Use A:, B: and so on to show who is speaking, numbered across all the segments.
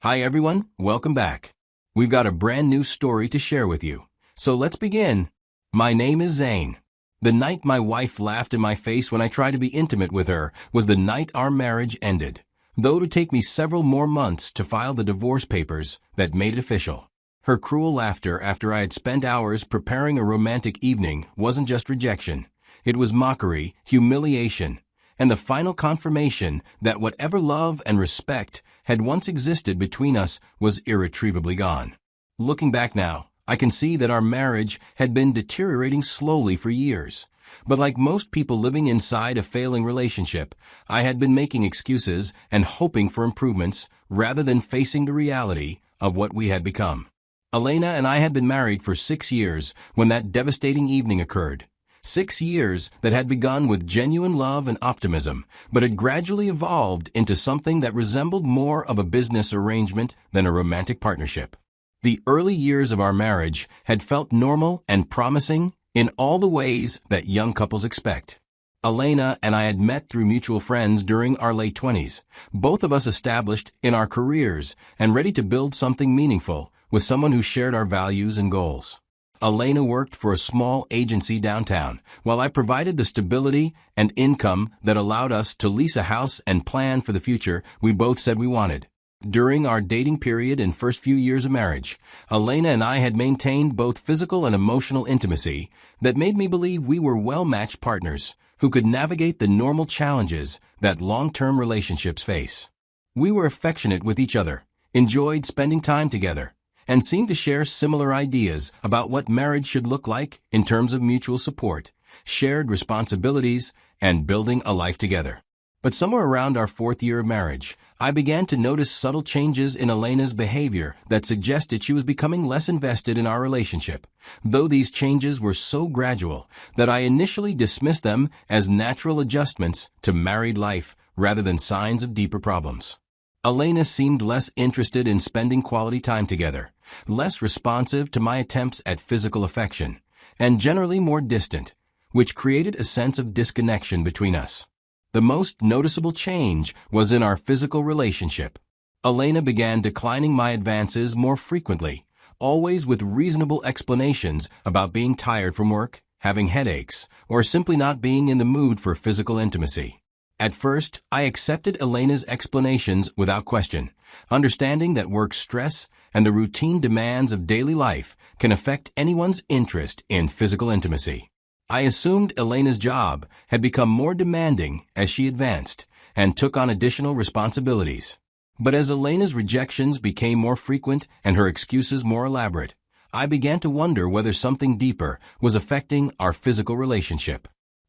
A: Hi everyone, welcome back. We've got a brand new story to share with you. So let's begin. My name is Zane. The night my wife laughed in my face when I tried to be intimate with her was the night our marriage ended, though it would take me several more months to file the divorce papers that made it official. Her cruel laughter after I had spent hours preparing a romantic evening wasn't just rejection. It was mockery, humiliation, and the final confirmation that whatever love and respect had once existed between us was irretrievably gone. Looking back now, I can see that our marriage had been deteriorating slowly for years. But like most people living inside a failing relationship, I had been making excuses and hoping for improvements rather than facing the reality of what we had become. Elena and I had been married for 6 years when that devastating evening occurred. 6 years that had begun with genuine love and optimism, but had gradually evolved into something that resembled more of a business arrangement than a romantic partnership. The early years of our marriage had felt normal and promising in all the ways that young couples expect. Elena and I had met through mutual friends during our late 20s, both of us established in our careers and ready to build something meaningful with someone who shared our values and goals. Elena worked for a small agency downtown, while I provided the stability and income that allowed us to lease a house and plan for the future we both said we wanted. During our dating period and first few years of marriage, Elena and I had maintained both physical and emotional intimacy that made me believe we were well-matched partners who could navigate the normal challenges that long-term relationships face. We were affectionate with each other, enjoyed spending time together, and seemed to share similar ideas about what marriage should look like in terms of mutual support, shared responsibilities, and building a life together. But somewhere around our 4th year of marriage, I began to notice subtle changes in Elena's behavior that suggested she was becoming less invested in our relationship, though these changes were so gradual that I initially dismissed them as natural adjustments to married life rather than signs of deeper problems. Elena seemed less interested in spending quality time together, less responsive to my attempts at physical affection, and generally more distant, which created a sense of disconnection between us. The most noticeable change was in our physical relationship. Elena began declining my advances more frequently, always with reasonable explanations about being tired from work, having headaches, or simply not being in the mood for physical intimacy. At first, I accepted Elena's explanations without question, understanding that work stress and the routine demands of daily life can affect anyone's interest in physical intimacy. I assumed Elena's job had become more demanding as she advanced and took on additional responsibilities. But as Elena's rejections became more frequent and her excuses more elaborate, I began to wonder whether something deeper was affecting our physical relationship.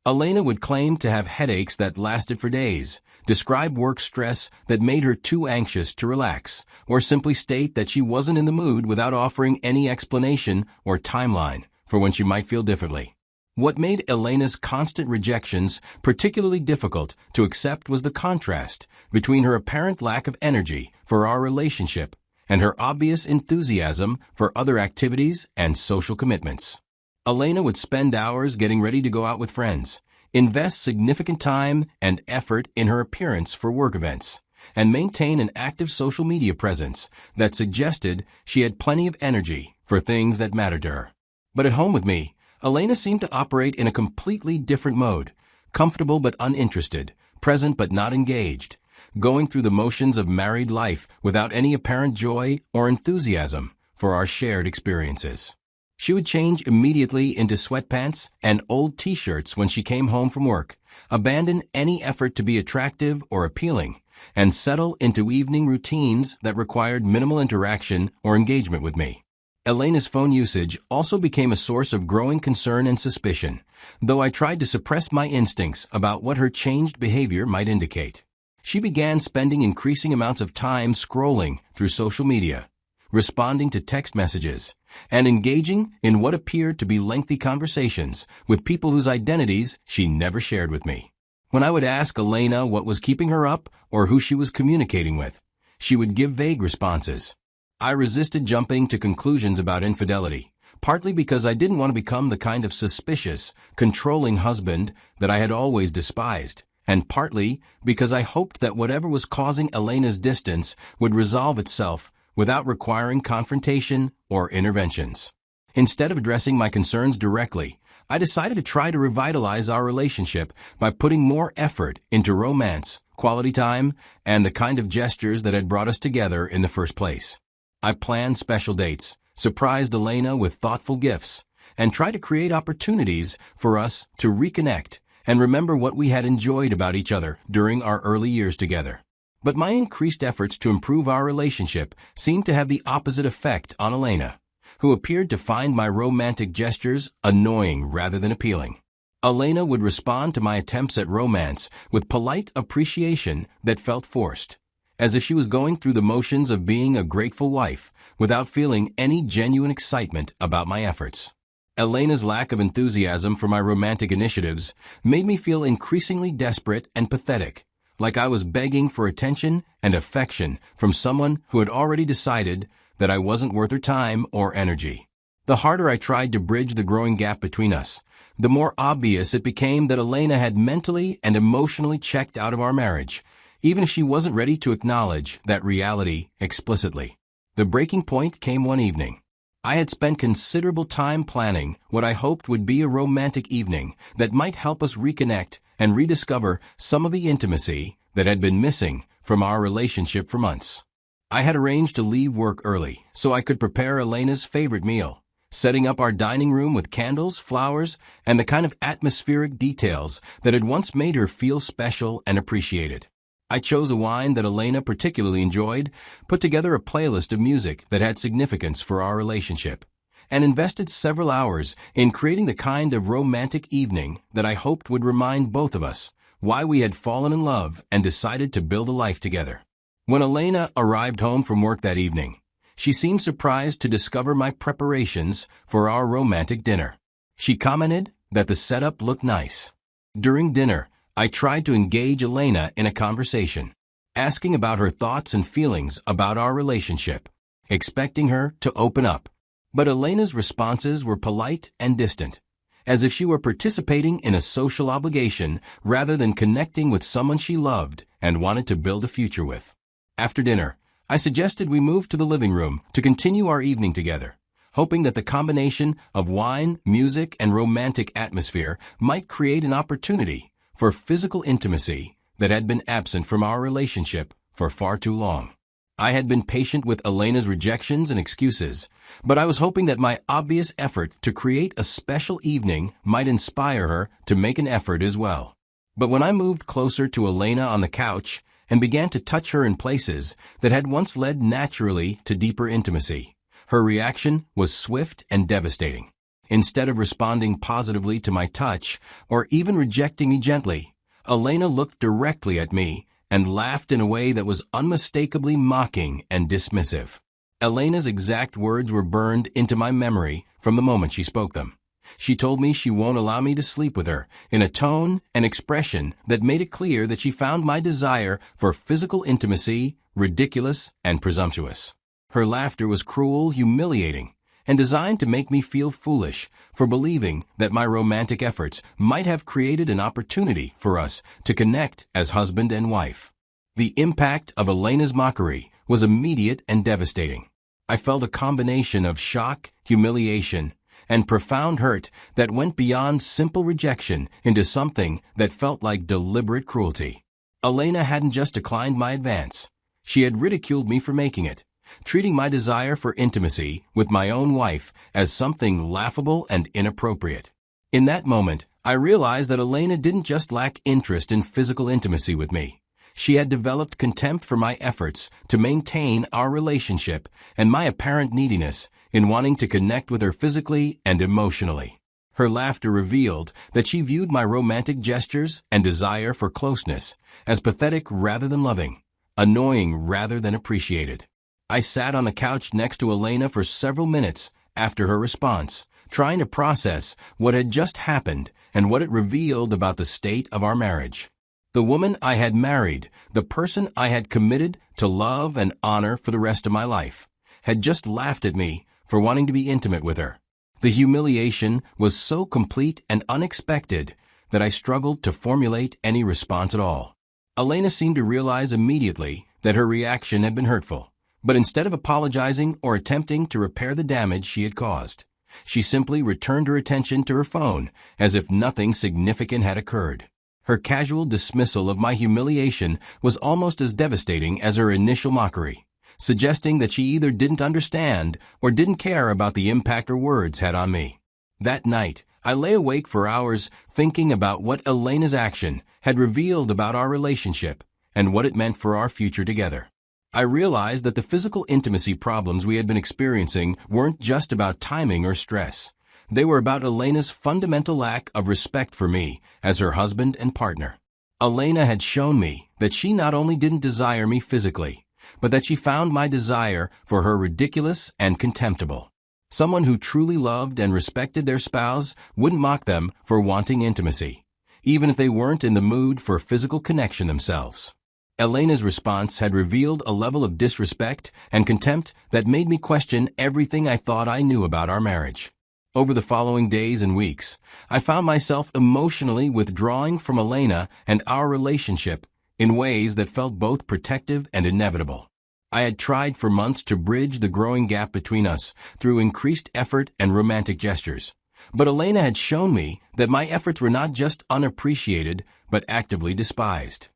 A: Elena would claim to have headaches that lasted for days, describe work stress that made her too anxious to relax, or simply state that she wasn't in the mood without offering any explanation or timeline for when she might feel differently. What made Elena's constant rejections particularly difficult to accept was the contrast between her apparent lack of energy for our relationship and her obvious enthusiasm for other activities and social commitments. Elena would spend hours getting ready to go out with friends, invest significant time and effort in her appearance for work events, and maintain an active social media presence that suggested she had plenty of energy for things that mattered to her. But at home with me, Elena seemed to operate in a completely different mode, comfortable but uninterested, present but not engaged, going through the motions of married life without any apparent joy or enthusiasm for our shared experiences. She would change immediately into sweatpants and old t-shirts when she came home from work, abandon any effort to be attractive or appealing, and settle into evening routines that required minimal interaction or engagement with me. Elena's phone usage also became a source of growing concern and suspicion, though I tried to suppress my instincts about what her changed behavior might indicate. She began spending increasing amounts of time scrolling through social media, responding to text messages, and engaging in what appeared to be lengthy conversations with people whose identities she never shared with me. When I would ask Elena what was keeping her up or who she was communicating with, she would give vague responses. I resisted jumping to conclusions about infidelity, partly because I didn't want to become the kind of suspicious, controlling husband that I had always despised, and partly because I hoped that whatever was causing Elena's distance would resolve itself without requiring confrontation or interventions. Instead of addressing my concerns directly, I decided to try to revitalize our relationship by putting more effort into romance, quality time, and the kind of gestures that had brought us together in the first place. I planned special dates, surprised Elena with thoughtful gifts, and tried to create opportunities for us to reconnect and remember what we had enjoyed about each other during our early years together. But my increased efforts to improve our relationship seemed to have the opposite effect on Elena, who appeared to find my romantic gestures annoying rather than appealing. Elena would respond to my attempts at romance with polite appreciation that felt forced, as if she was going through the motions of being a grateful wife without feeling any genuine excitement about my efforts. Elena's lack of enthusiasm for my romantic initiatives made me feel increasingly desperate and pathetic, like I was begging for attention and affection from someone who had already decided that I wasn't worth her time or energy. The harder I tried to bridge the growing gap between us, the more obvious it became that Elena had mentally and emotionally checked out of our marriage, even if she wasn't ready to acknowledge that reality explicitly. The breaking point came one evening. I had spent considerable time planning what I hoped would be a romantic evening that might help us reconnect and rediscover some of the intimacy that had been missing from our relationship for months. I had arranged to leave work early so I could prepare Elena's favorite meal, setting up our dining room with candles, flowers, and the kind of atmospheric details that had once made her feel special and appreciated. I chose a wine that Elena particularly enjoyed, put together a playlist of music that had significance for our relationship, and invested several hours in creating the kind of romantic evening that I hoped would remind both of us why we had fallen in love and decided to build a life together. When Elena arrived home from work that evening, she seemed surprised to discover my preparations for our romantic dinner. She commented that the setup looked nice. During dinner, I tried to engage Elena in a conversation, asking about her thoughts and feelings about our relationship, expecting her to open up. But Elena's responses were polite and distant, as if she were participating in a social obligation rather than connecting with someone she loved and wanted to build a future with. After dinner, I suggested we move to the living room to continue our evening together, hoping that the combination of wine, music, and romantic atmosphere might create an opportunity for physical intimacy that had been absent from our relationship for far too long. I had been patient with Elena's rejections and excuses, but I was hoping that my obvious effort to create a special evening might inspire her to make an effort as well. But when I moved closer to Elena on the couch and began to touch her in places that had once led naturally to deeper intimacy, her reaction was swift and devastating. Instead of responding positively to my touch or even rejecting me gently, Elena looked directly at me and laughed in a way that was unmistakably mocking and dismissive. Elena's exact words were burned into my memory from the moment she spoke them. She told me she won't allow me to sleep with her in a tone and expression that made it clear that she found my desire for physical intimacy ridiculous and presumptuous. Her laughter was cruel, humiliating, and designed to make me feel foolish for believing that my romantic efforts might have created an opportunity for us to connect as husband and wife. The impact of Elena's mockery was immediate and devastating. I felt a combination of shock, humiliation, and profound hurt that went beyond simple rejection into something that felt like deliberate cruelty. Elena hadn't just declined my advance. She had ridiculed me for making it, treating my desire for intimacy with my own wife as something laughable and inappropriate. In that moment, I realized that Elena didn't just lack interest in physical intimacy with me. She had developed contempt for my efforts to maintain our relationship and my apparent neediness in wanting to connect with her physically and emotionally. Her laughter revealed that she viewed my romantic gestures and desire for closeness as pathetic rather than loving, annoying rather than appreciated. I sat on the couch next to Elena for several minutes after her response, trying to process what had just happened and what it revealed about the state of our marriage. The woman I had married, the person I had committed to love and honor for the rest of my life, had just laughed at me for wanting to be intimate with her. The humiliation was so complete and unexpected that I struggled to formulate any response at all. Elena seemed to realize immediately that her reaction had been hurtful, but instead of apologizing or attempting to repair the damage she had caused, she simply returned her attention to her phone as if nothing significant had occurred. Her casual dismissal of my humiliation was almost as devastating as her initial mockery, suggesting that she either didn't understand or didn't care about the impact her words had on me. That night, I lay awake for hours thinking about what Elena's action had revealed about our relationship and what it meant for our future together. I realized that the physical intimacy problems we had been experiencing weren't just about timing or stress. They were about Elena's fundamental lack of respect for me as her husband and partner. Elena had shown me that she not only didn't desire me physically, but that she found my desire for her ridiculous and contemptible. Someone who truly loved and respected their spouse wouldn't mock them for wanting intimacy, even if they weren't in the mood for physical connection themselves. Elena's response had revealed a level of disrespect and contempt that made me question everything I thought I knew about our marriage. Over the following days and weeks, I found myself emotionally withdrawing from Elena and our relationship in ways that felt both protective and inevitable. I had tried for months to bridge the growing gap between us through increased effort and romantic gestures, but Elena had shown me that my efforts were not just unappreciated, but actively despised.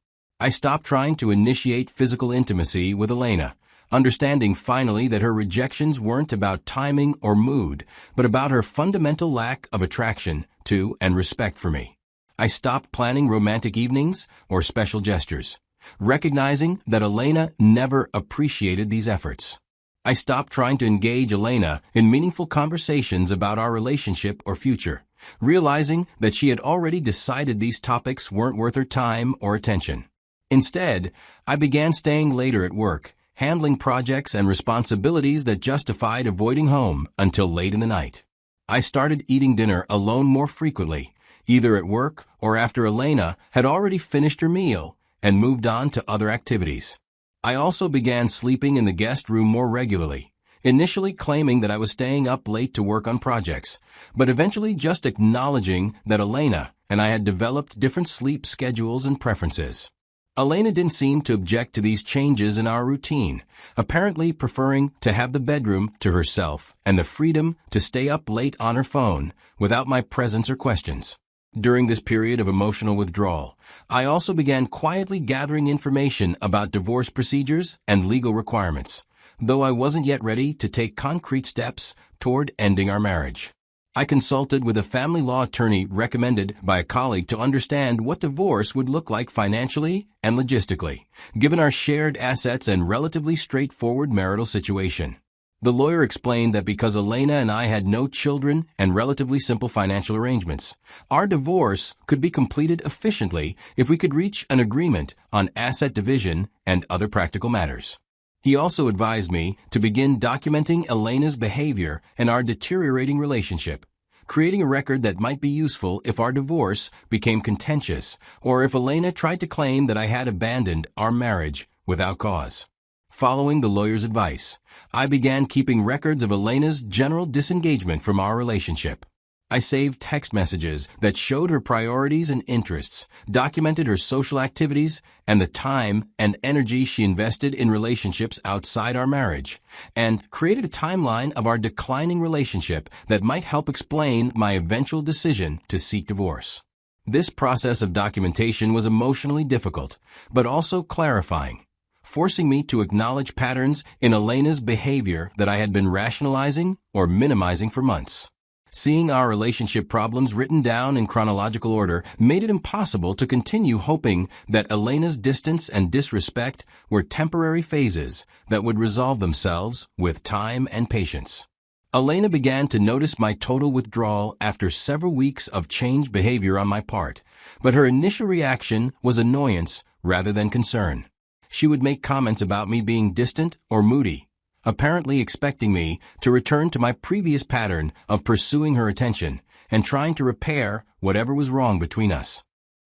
A: I stopped trying to initiate physical intimacy with Elena, understanding finally that her rejections weren't about timing or mood, but about her fundamental lack of attraction to and respect for me. I stopped planning romantic evenings or special gestures, recognizing that Elena never appreciated these efforts. I stopped trying to engage Elena in meaningful conversations about our relationship or future, realizing that she had already decided these topics weren't worth her time or attention. Instead, I began staying later at work, handling projects and responsibilities that justified avoiding home until late in the night. I started eating dinner alone more frequently, either at work or after Elena had already finished her meal and moved on to other activities. I also began sleeping in the guest room more regularly, initially claiming that I was staying up late to work on projects, but eventually just acknowledging that Elena and I had developed different sleep schedules and preferences. Elena didn't seem to object to these changes in our routine, apparently preferring to have the bedroom to herself and the freedom to stay up late on her phone without my presence or questions. During this period of emotional withdrawal, I also began quietly gathering information about divorce procedures and legal requirements, though I wasn't yet ready to take concrete steps toward ending our marriage. I consulted with a family law attorney recommended by a colleague to understand what divorce would look like financially and logistically, given our shared assets and relatively straightforward marital situation. The lawyer explained that because Elena and I had no children and relatively simple financial arrangements, our divorce could be completed efficiently if we could reach an agreement on asset division and other practical matters. He also advised me to begin documenting Elena's behavior and our deteriorating relationship, creating a record that might be useful if our divorce became contentious or if Elena tried to claim that I had abandoned our marriage without cause. Following the lawyer's advice, I began keeping records of Elena's general disengagement from our relationship. I saved text messages that showed her priorities and interests, documented her social activities, and the time and energy she invested in relationships outside our marriage, and created a timeline of our declining relationship that might help explain my eventual decision to seek divorce. This process of documentation was emotionally difficult, but also clarifying, forcing me to acknowledge patterns in Elena's behavior that I had been rationalizing or minimizing for months. Seeing our relationship problems written down in chronological order made it impossible to continue hoping that Elena's distance and disrespect were temporary phases that would resolve themselves with time and patience. Elena began to notice my total withdrawal after several weeks of changed behavior on my part, but her initial reaction was annoyance rather than concern. She would make comments about me being distant or moody, apparently expecting me to return to my previous pattern of pursuing her attention and trying to repair whatever was wrong between us.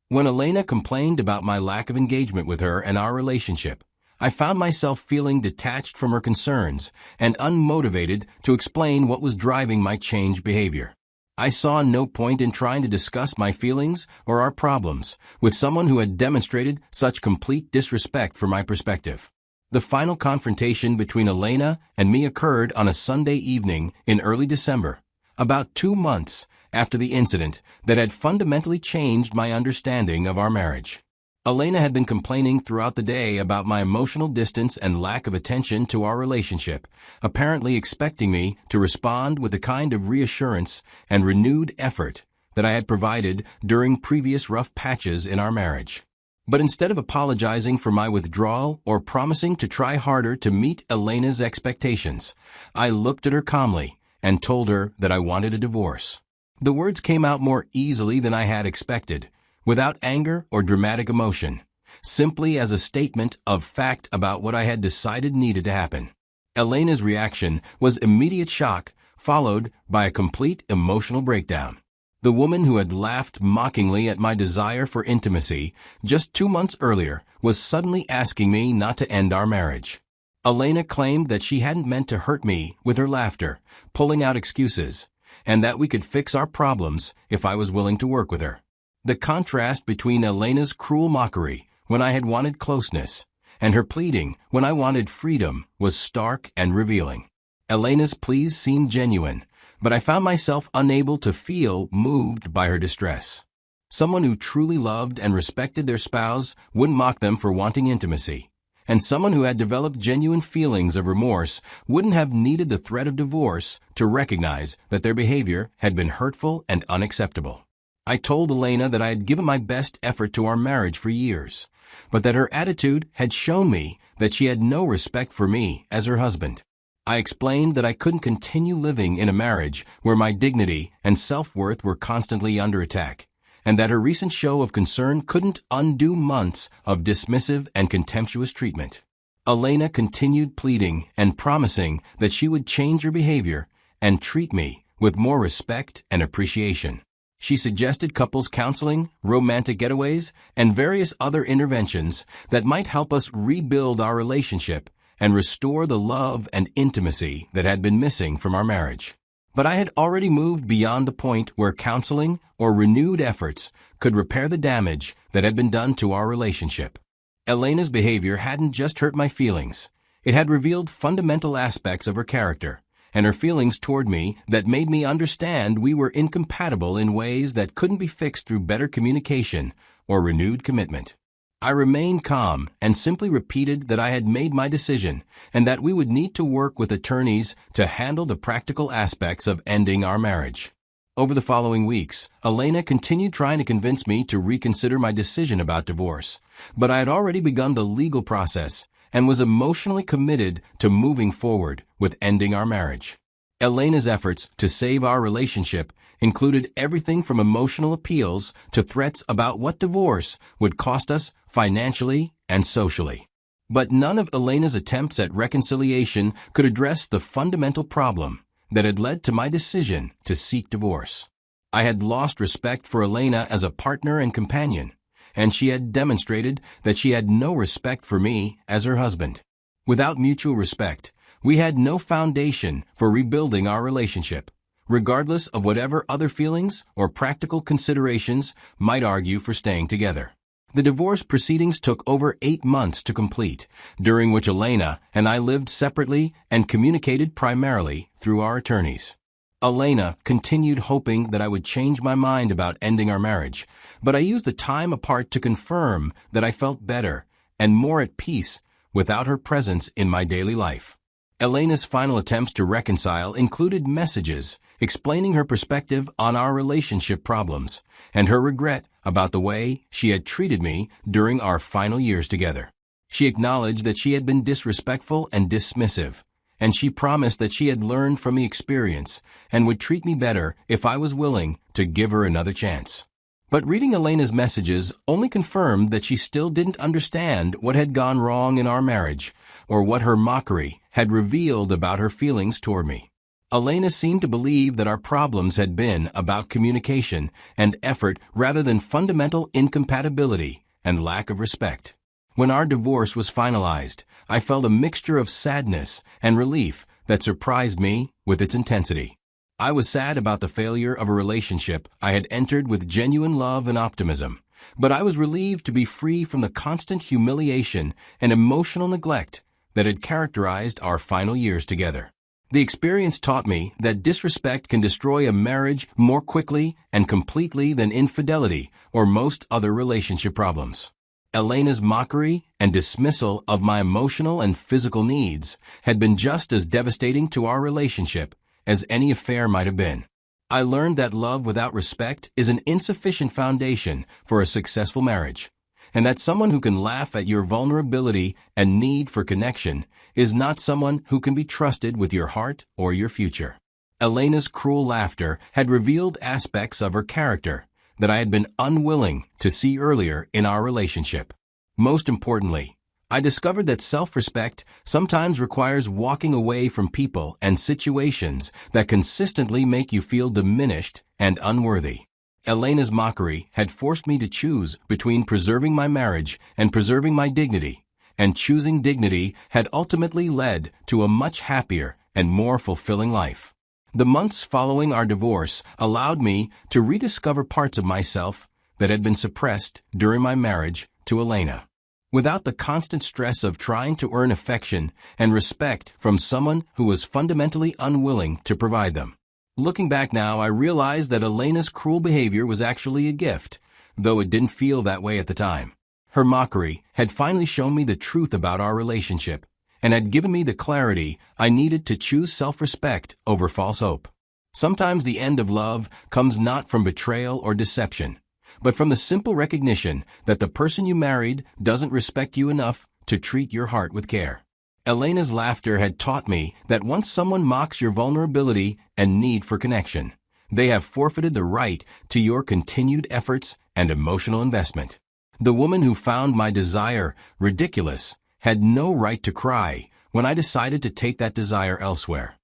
A: When Elena complained about my lack of engagement with her and our relationship, I found myself feeling detached from her concerns and unmotivated to explain what was driving my changed behavior. I saw no point in trying to discuss my feelings or our problems with someone who had demonstrated such complete disrespect for my perspective. The final confrontation between Elena and me occurred on a Sunday evening in early December, about 2 months after the incident that had fundamentally changed my understanding of our marriage. Elena had been complaining throughout the day about my emotional distance and lack of attention to our relationship, apparently expecting me to respond with the kind of reassurance and renewed effort that I had provided during previous rough patches in our marriage. But instead of apologizing for my withdrawal or promising to try harder to meet Elena's expectations, I looked at her calmly and told her that I wanted a divorce. The words came out more easily than I had expected, without anger or dramatic emotion, simply as a statement of fact about what I had decided needed to happen. Elena's reaction was immediate shock, followed by a complete emotional breakdown. The woman who had laughed mockingly at my desire for intimacy just 2 months earlier was suddenly asking me not to end our marriage. Elena claimed that she hadn't meant to hurt me with her laughter, pulling out excuses, and that we could fix our problems if I was willing to work with her. The contrast between Elena's cruel mockery when I had wanted closeness and her pleading when I wanted freedom was stark and revealing. Elena's pleas seemed genuine, but I found myself unable to feel moved by her distress. Someone who truly loved and respected their spouse wouldn't mock them for wanting intimacy, and someone who had developed genuine feelings of remorse wouldn't have needed the threat of divorce to recognize that their behavior had been hurtful and unacceptable. I told Elena that I had given my best effort to our marriage for years, but that her attitude had shown me that she had no respect for me as her husband. I explained that I couldn't continue living in a marriage where my dignity and self-worth were constantly under attack, and that her recent show of concern couldn't undo months of dismissive and contemptuous treatment. Elena continued pleading and promising that she would change her behavior and treat me with more respect and appreciation. She suggested couples counseling, romantic getaways, and various other interventions that might help us rebuild our relationship and restore the love and intimacy that had been missing from our marriage. But I had already moved beyond the point where counseling or renewed efforts could repair the damage that had been done to our relationship. Elena's behavior hadn't just hurt my feelings. It had revealed fundamental aspects of her character and her feelings toward me that made me understand we were incompatible in ways that couldn't be fixed through better communication or renewed commitment. I remained calm and simply repeated that I had made my decision and that we would need to work with attorneys to handle the practical aspects of ending our marriage. Over the following weeks, Elena continued trying to convince me to reconsider my decision about divorce, but I had already begun the legal process and was emotionally committed to moving forward with ending our marriage. Elena's efforts to save our relationship included everything from emotional appeals to threats about what divorce would cost us financially and socially. But none of Elena's attempts at reconciliation could address the fundamental problem that had led to my decision to seek divorce. I had lost respect for Elena as a partner and companion, and she had demonstrated that she had no respect for me as her husband. Without mutual respect, we had no foundation for rebuilding our relationship, regardless of whatever other feelings or practical considerations might argue for staying together. The divorce proceedings took over 8 months to complete, during which Elena and I lived separately and communicated primarily through our attorneys. Elena continued hoping that I would change my mind about ending our marriage, but I used the time apart to confirm that I felt better and more at peace without her presence in my daily life. Elena's final attempts to reconcile included messages explaining her perspective on our relationship problems and her regret about the way she had treated me during our final years together. She acknowledged that she had been disrespectful and dismissive, and she promised that she had learned from the experience and would treat me better if I was willing to give her another chance. But reading Elena's messages only confirmed that she still didn't understand what had gone wrong in our marriage or what her mockery had revealed about her feelings toward me. Elena seemed to believe that our problems had been about communication and effort rather than fundamental incompatibility and lack of respect. When our divorce was finalized, I felt a mixture of sadness and relief that surprised me with its intensity. I was sad about the failure of a relationship I had entered with genuine love and optimism, but I was relieved to be free from the constant humiliation and emotional neglect that had characterized our final years together. The experience taught me that disrespect can destroy a marriage more quickly and completely than infidelity or most other relationship problems. Elena's mockery and dismissal of my emotional and physical needs had been just as devastating to our relationship as any affair might have been. I learned that love without respect is an insufficient foundation for a successful marriage, and that someone who can laugh at your vulnerability and need for connection is not someone who can be trusted with your heart or your future. Elena's cruel laughter had revealed aspects of her character that I had been unwilling to see earlier in our relationship. Most importantly, I discovered that self-respect sometimes requires walking away from people and situations that consistently make you feel diminished and unworthy. Elena's mockery had forced me to choose between preserving my marriage and preserving my dignity, and choosing dignity had ultimately led to a much happier and more fulfilling life. The months following our divorce allowed me to rediscover parts of myself that had been suppressed during my marriage to Elena. Without the constant stress of trying to earn affection and respect from someone who was fundamentally unwilling to provide them. Looking back now, I realized that Elena's cruel behavior was actually a gift, though it didn't feel that way at the time. Her mockery had finally shown me the truth about our relationship and had given me the clarity I needed to choose self-respect over false hope. Sometimes the end of love comes not from betrayal or deception, but from the simple recognition that the person you married doesn't respect you enough to treat your heart with care. Elena's laughter had taught me that once someone mocks your vulnerability and need for connection, they have forfeited the right to your continued efforts and emotional investment. The woman who found my desire ridiculous had no right to cry when I decided to take that desire elsewhere.